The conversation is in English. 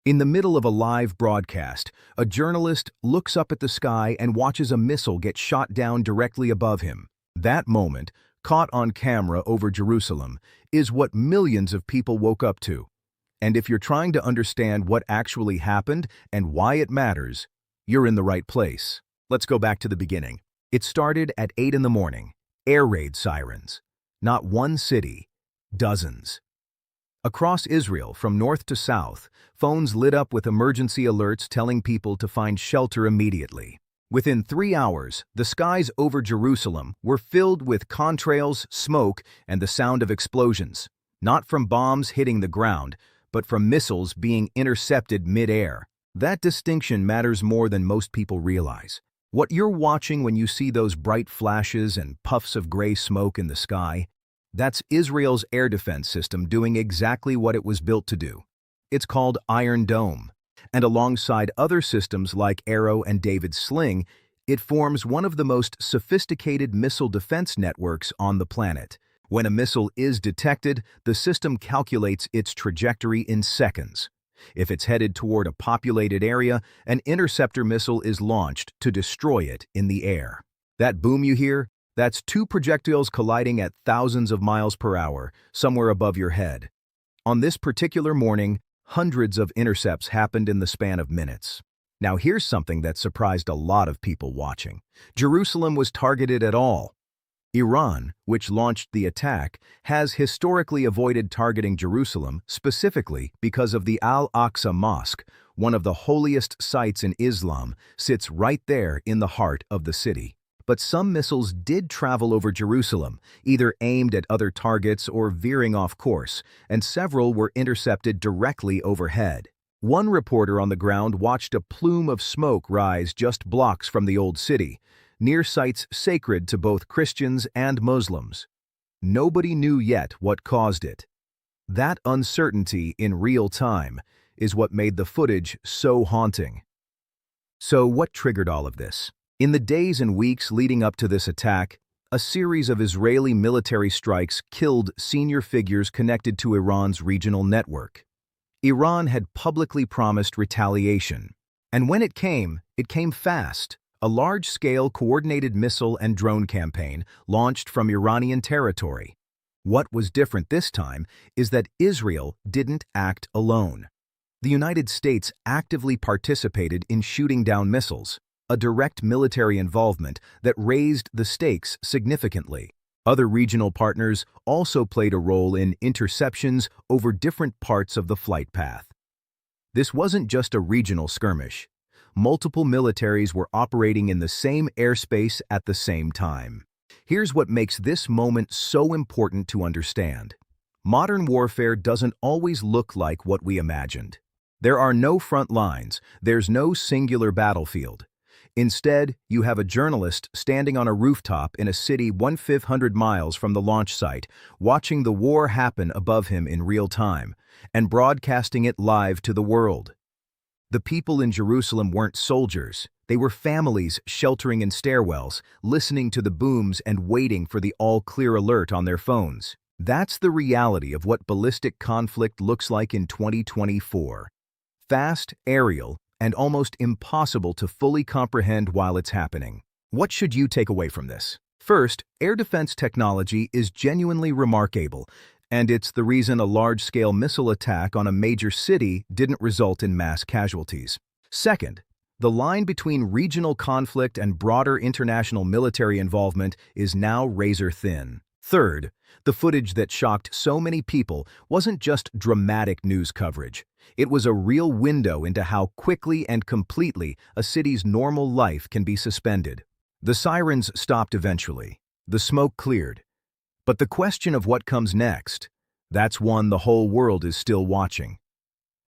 In the middle of a live broadcast, a journalist looks up at the sky and watches a missile get shot down directly above him. That moment, caught on camera over Jerusalem, is what millions of people woke up to. And if you're trying to understand what actually happened and why it matters, you're in the right place. Let's go back to the beginning. It started at 8 in the morning. Air raid sirens. Not one city, dozens. Across Israel, from north to south, phones lit up with emergency alerts telling people to find shelter immediately. Within 3 hours, the skies over Jerusalem were filled with contrails, smoke, and the sound of explosions, not from bombs hitting the ground, but from missiles being intercepted mid-air. That distinction matters more than most people realize. What you're watching when you see those bright flashes and puffs of gray smoke in the sky, that's Israel's air defense system doing exactly what it was built to do. It's called Iron Dome, and alongside other systems like Arrow and David's Sling, it forms one of the most sophisticated missile defense networks on the planet. When a missile is detected, the system calculates its trajectory in seconds. If it's headed toward a populated area, an interceptor missile is launched to destroy it in the air. That boom you hear? That's 2 projectiles colliding at thousands of miles per hour, somewhere above your head. On this particular morning, hundreds of intercepts happened in the span of minutes. Now here's something that surprised a lot of people watching. Jerusalem was targeted at all. Iran, which launched the attack, has historically avoided targeting Jerusalem specifically because of the Al-Aqsa Mosque, one of the holiest sites in Islam, sits right there in the heart of the city. But some missiles did travel over Jerusalem, either aimed at other targets or veering off course, and several were intercepted directly overhead. One reporter on the ground watched a plume of smoke rise just blocks from the old city, near sites sacred to both Christians and Muslims. Nobody knew yet what caused it. That uncertainty in real time is what made the footage so haunting. So what triggered all of this? In the days and weeks leading up to this attack, a series of Israeli military strikes killed senior figures connected to Iran's regional network. Iran had publicly promised retaliation. And when it came fast. A large-scale coordinated missile and drone campaign launched from Iranian territory. What was different this time is that Israel didn't act alone. The United States actively participated in shooting down missiles, a direct military involvement that raised the stakes significantly. Other regional partners also played a role in interceptions over different parts of the flight path. This wasn't just a regional skirmish. Multiple militaries were operating in the same airspace at the same time. Here's what makes this moment so important to understand. Modern warfare doesn't always look like what we imagined. There are no front lines, there's no singular battlefield. Instead, you have a journalist standing on a rooftop in a city 1,500 miles from the launch site, watching the war happen above him in real time, and broadcasting it live to the world. The people in Jerusalem weren't soldiers. They were families sheltering in stairwells, listening to the booms and waiting for the all-clear alert on their phones. That's the reality of what ballistic conflict looks like in 2024. Fast, aerial, and almost impossible to fully comprehend while it's happening. What should you take away from this? First, air defense technology is genuinely remarkable, and it's the reason a large-scale missile attack on a major city didn't result in mass casualties. Second, the line between regional conflict and broader international military involvement is now razor-thin. Third, the footage that shocked so many people wasn't just dramatic news coverage. It was a real window into how quickly and completely a city's normal life can be suspended. The sirens stopped eventually. The smoke cleared. But the question of what comes next, that's one the whole world is still watching.